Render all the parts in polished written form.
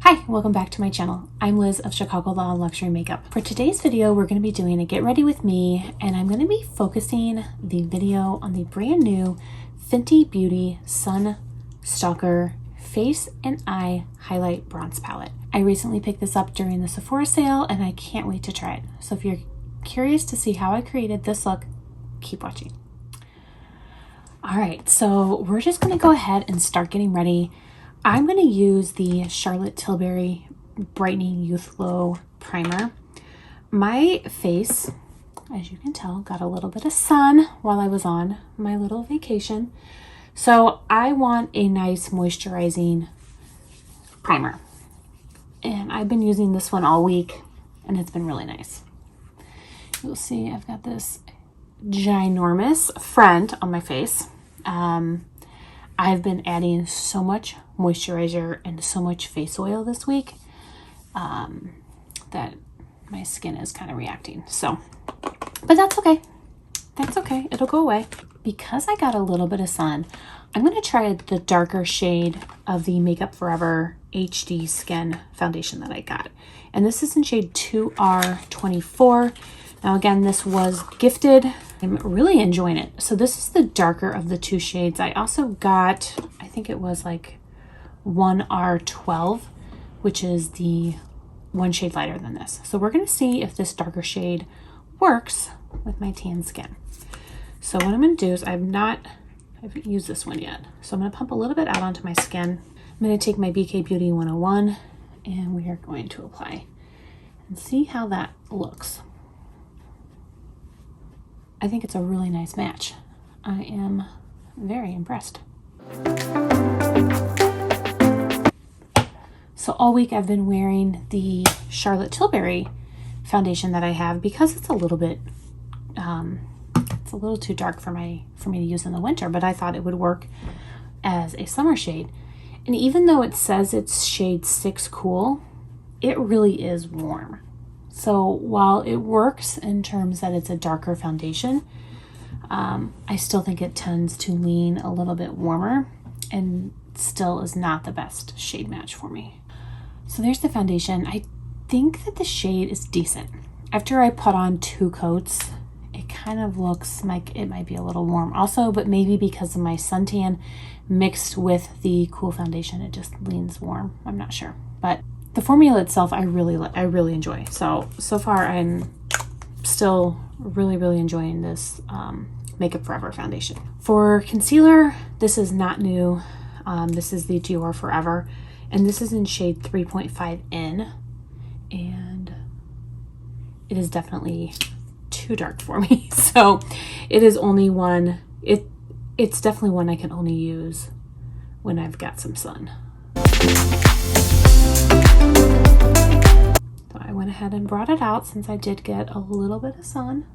Hi, welcome back to my channel. I'm Liz of Chicago Law and Luxury Makeup. For today's video, we're going to be doing a get ready with me, and I'm going to be focusing the video on the brand new Fenty Beauty Sun Stalk'R Face and Eye Highlight Bronze Palette. I recently picked this up during the Sephora sale, and I can't wait to try it. So if you're curious to see how I created this look, keep watching. All right, so we're just going to go ahead and start getting ready. I'm going to use the Charlotte Tilbury Brightening Youth Glow Primer. My face, as you can tell, got a little bit of sun while I was on my little vacation. So I want a nice moisturizing primer. And I've been using this one all week, and it's been really nice. You'll see I've got this ginormous front on my face. I've been adding so much moisturizer and so much face oil this week that my skin is kind of reacting. So, but that's okay. That's okay. It'll go away. Because I got a little bit of sun, I'm going to try the darker shade of the Makeup Forever HD Skin Foundation that I got. And this is in shade 2R24. Now again, this was gifted. I'm really enjoying it. So this is the darker of the two shades. I also got, I think it was like 1R12, which is the one shade lighter than this. So we're going to see if this darker shade works with my tan skin. So what I'm going to do is I haven't used this one yet. So I'm going to pump a little bit out onto my skin. I'm going to take my BK Beauty 101 and we are going to apply and see how that looks. I think it's a really nice match. I am very impressed. So all week I've been wearing the Charlotte Tilbury foundation that I have because it's a little bit, it's a little too dark for me to use in the winter, but I thought it would work as a summer shade. And even though it says it's shade 6 cool, it really is warm. So while it works in terms that it's a darker foundation, I still think it tends to lean a little bit warmer and still is not the best shade match for me. So there's the foundation. I think that the shade is decent. After I put on 2 coats, it kind of looks like it might be a little warm also, but maybe because of my suntan mixed with the cool foundation, it just leans warm. I'm not sure, but the formula itself, I really enjoy. So far, I'm still really enjoying this Makeup Forever foundation. For concealer, this is not new. This is the Dior Forever, and this is in shade 3.5N, and it is definitely too dark for me. So it is only one. It's definitely one I can only use when I've got some sun. So I went ahead and brought it out since I did get a little bit of sun.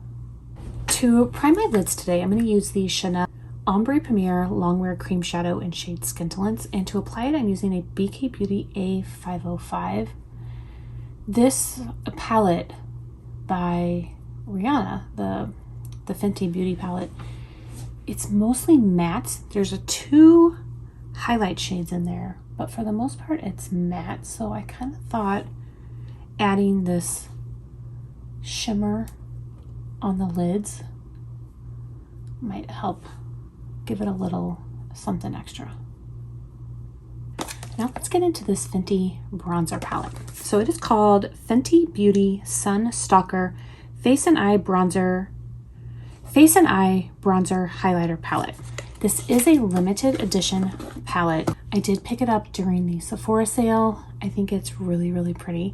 To prime my lids today, I'm going to use the Chanel Ombre Premier Longwear Cream Shadow in shade Skintalence, and to apply it I'm using a BK Beauty A505. This palette by Rihanna, the Fenty Beauty palette, it's mostly matte. There's 2 highlight shades in there, but for the most part it's matte, so I kind of thought adding this shimmer on the lids might help give it a little something extra. Now let's get into this Fenty bronzer palette. So it is called Fenty Beauty Sun Stalk'R Face and Eye Bronzer Highlighter Palette. This is a limited edition palette. I did pick it up during the Sephora sale. I think it's really pretty.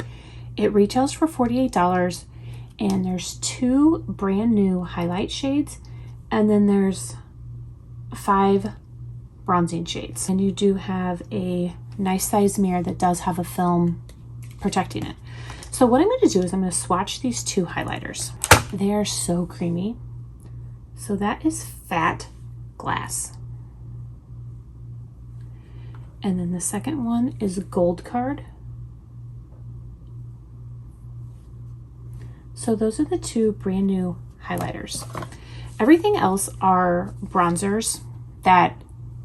It retails for $48, and there's 2 brand new highlight shades, and then there's 5 bronzing shades. And you do have a nice size mirror that does have a film protecting it. So what I'm going to do is I'm going to swatch these 2 highlighters. They are so creamy. So that is Fat Glass. And then the second one is Gold Card. So those are the 2 brand new highlighters. Everything else are bronzers that,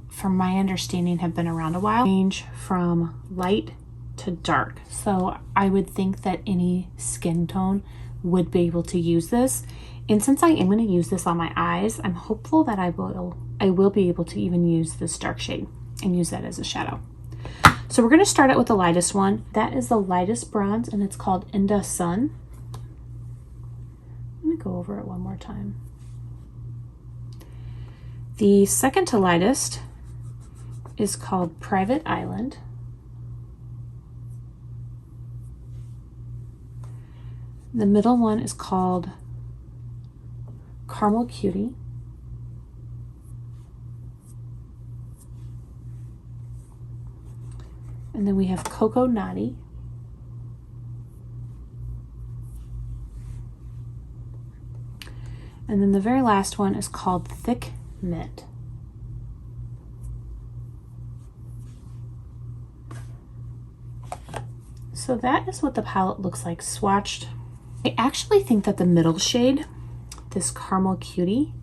from my understanding, have been around a while. Range from light to to dark. So I would think that any skin tone would be able to use this. And since I am going to use this on my eyes, I'm hopeful that I will be able to even use this dark shade and use that as a shadow. So we're going to start out with the lightest one. That is the lightest bronze, and it's called In the Sun. Let me go over it one more time. The second to lightest is called Private Island. The middle one is called Caramel Cutie. And then we have Cocoa Naughty. And then the very last one is called Thick Mint. So that is what the palette looks like swatched. I actually think that the middle shade, this Caramel Cutie,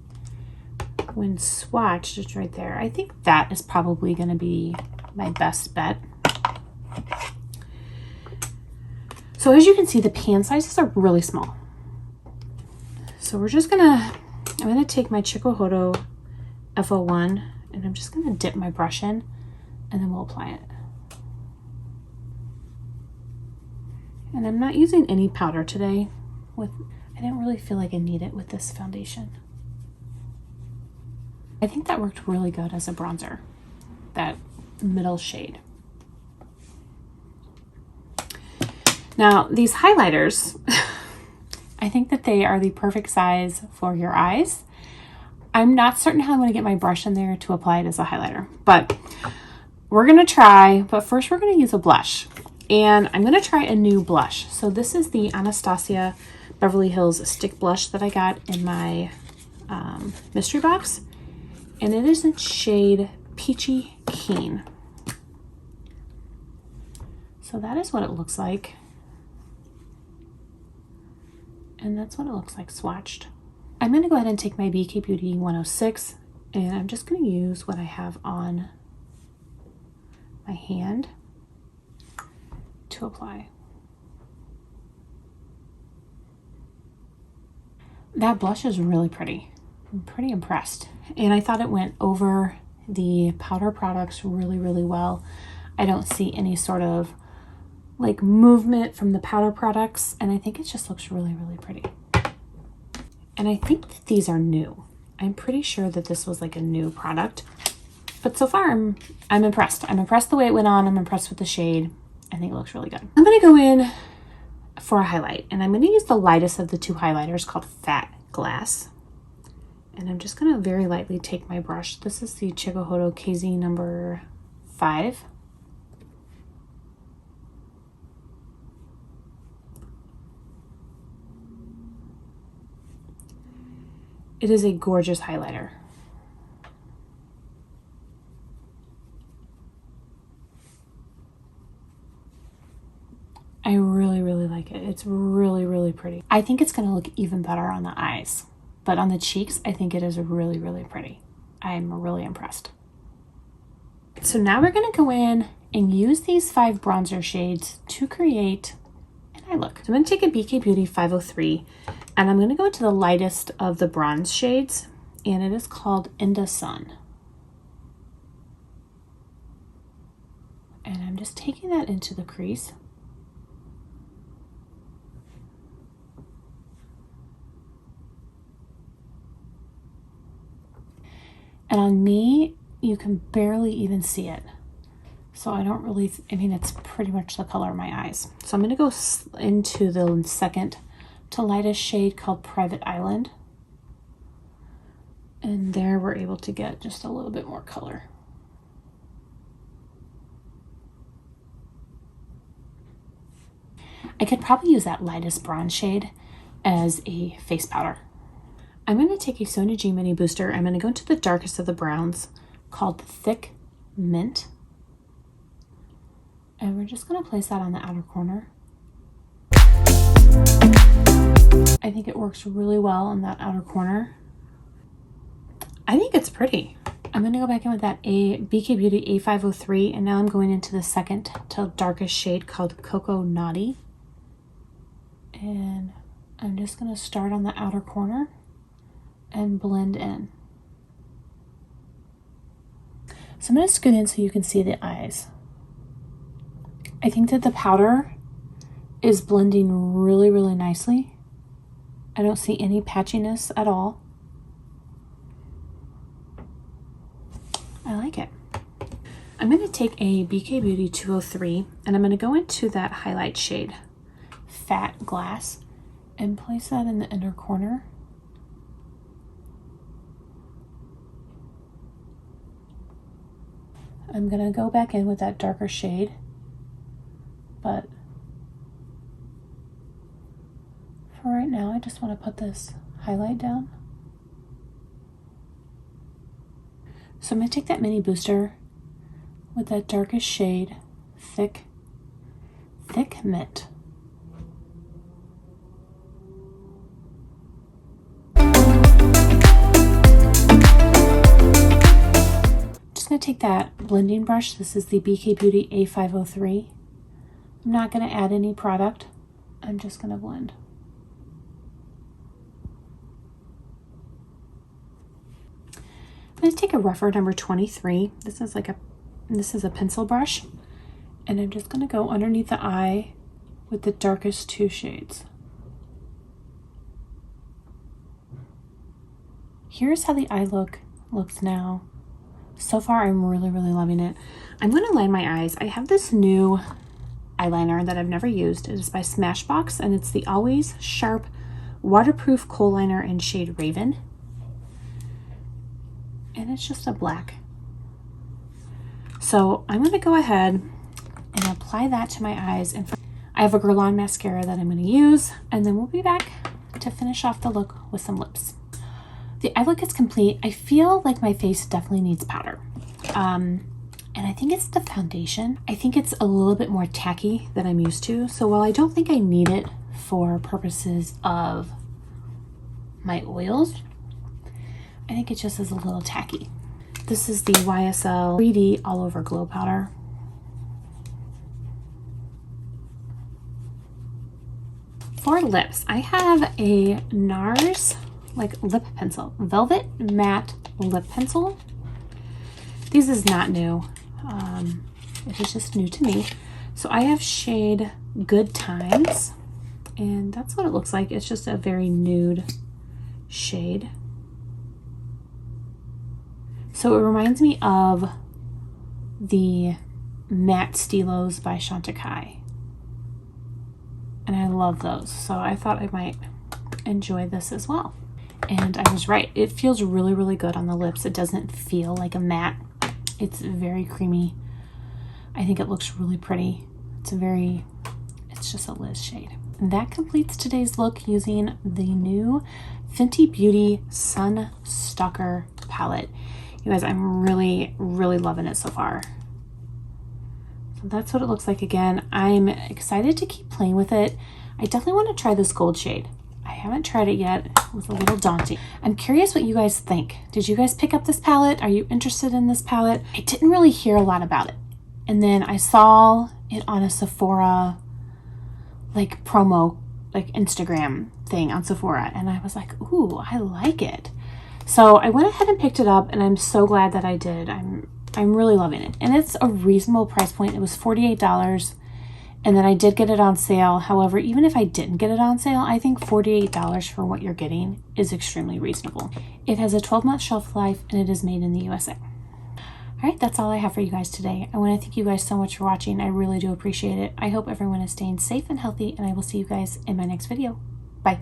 when swatched, it's right there. I think that is probably going to be my best bet. So as you can see, the pan sizes are really small. So we're just I'm gonna take my Chikuhodo F01 and I'm just gonna dip my brush in and then we'll apply it. And I'm not using any powder today. I didn't really feel like I need it with this foundation. I think that worked really good as a bronzer, that middle shade. Now, these highlighters, I think that they are the perfect size for your eyes. I'm not certain how I'm going to get my brush in there to apply it as a highlighter, but we're going to try. But first, we're going to use a blush. And I'm going to try a new blush. So this is the Anastasia Beverly Hills Stick Blush that I got in my mystery box. And it is in shade Peachy Keen. So that is what it looks like. And that's what it looks like swatched. I'm going to go ahead and take my BK Beauty 106 and I'm just going to use what I have on my hand to apply. That blush is really pretty. I'm pretty impressed. And I thought it went over the powder products really, really well. I don't see any sort of like movement from the powder products, and I think it just looks really, really pretty. And I think that these are new. I'm pretty sure that this was like a new product, but so far I'm impressed. I'm impressed the way it went on. I'm impressed with the shade. I think it looks really good. I'm going to go in for a highlight, and I'm going to use the lightest of the two highlighters called Fat Glass. And I'm just going to very lightly take my brush. This is the Chikuhodo KZ number 5. It is a gorgeous highlighter. I really, really like it. It's really, really pretty. I think it's going to look even better on the eyes, but on the cheeks, I think it is really, really pretty. I'm really impressed. So now we're going to go in and use these 5 bronzer shades to create an eye look. So I'm going to take a BK Beauty 503 and I'm going to go to the lightest of the bronze shades, and it is called In the Sun. And I'm just taking that into the crease. And on me, you can barely even see it. So I don't really, I mean, it's pretty much the color of my eyes. So I'm going to go into the second to lightest shade called Private Island. And there we're able to get just a little bit more color. I could probably use that lightest bronze shade as a face powder. I'm going to take a Sonia G Mini Booster. I'm going to go into the darkest of the browns called Thick Mint. And we're just going to place that on the outer corner. I think it works really well on that outer corner. I think it's pretty. I'm going to go back in with that BK Beauty A503, and now I'm going into the second to darkest shade called Cocoa Naughty. And I'm just going to start on the outer corner and blend in. So I'm going to scoot in so you can see the eyes. I think that the powder is blending really, really nicely. I don't see any patchiness at all. I like it. I'm going to take a BK Beauty 203 and I'm going to go into that highlight shade, Fat Glass, and place that in the inner corner. I'm going to go back in with that darker shade, but for right now I just want to put this highlight down. So I'm going to take that mini booster with that darkest shade, Thick Mint. Just going to take that blending brush. This is the BK Beauty A503. I'm not going to add any product. I'm just going to blend. I'm going to take a rougher number 23. This is a pencil brush, and I'm just going to go underneath the eye with the darkest two shades. Here's how the eye looks now. So far, I'm really, really loving it. I'm going to line my eyes. I have this new eyeliner that I've never used. It is by Smashbox, and it's the Always Sharp Waterproof Kohl Liner in shade Raven. And it's just a black. So I'm going to go ahead and apply that to my eyes. And I have a Guerlain mascara that I'm going to use, and then we'll be back to finish off the look with some lips. The eye look is complete. I feel like my face definitely needs powder. And I think it's the foundation. I think it's a little bit more tacky than I'm used to. So while I don't think I need it for purposes of my oils, I think it just is a little tacky. This is the YSL 3D All Over Glow Powder. For lips, I have a NARS lip pencil, Velvet Matte Lip Pencil. This is not new. It is just new to me. So I have shade Good Times, and that's what it looks like. It's just a very nude shade. So it reminds me of the Matte Stilos by Chantecaille. And I love those. So I thought I might enjoy this as well. And I was right. It feels really, really good on the lips. It doesn't feel like a matte. It's very creamy. I think it looks really pretty. It's just a Liz shade. And that completes today's look using the new Fenty Beauty Sun Stalk'R palette. You guys, I'm really, really loving it so far. So that's what it looks like again. I'm excited to keep playing with it. I definitely want to try this gold shade. I haven't tried it yet. It was a little daunting. I'm curious what you guys think. Did you guys pick up this palette? Are you interested in this palette? I didn't really hear a lot about it. And then I saw it on a Sephora promo, Instagram thing on Sephora. And I was like, ooh, I like it. So I went ahead and picked it up, and I'm so glad that I did. I'm really loving it. And it's a reasonable price point. It was $48, and then I did get it on sale. However, even if I didn't get it on sale, I think $48 for what you're getting is extremely reasonable. It has a 12-month shelf life, and it is made in the USA. All right, that's all I have for you guys today. I want to thank you guys so much for watching. I really do appreciate it. I hope everyone is staying safe and healthy, and I will see you guys in my next video. Bye.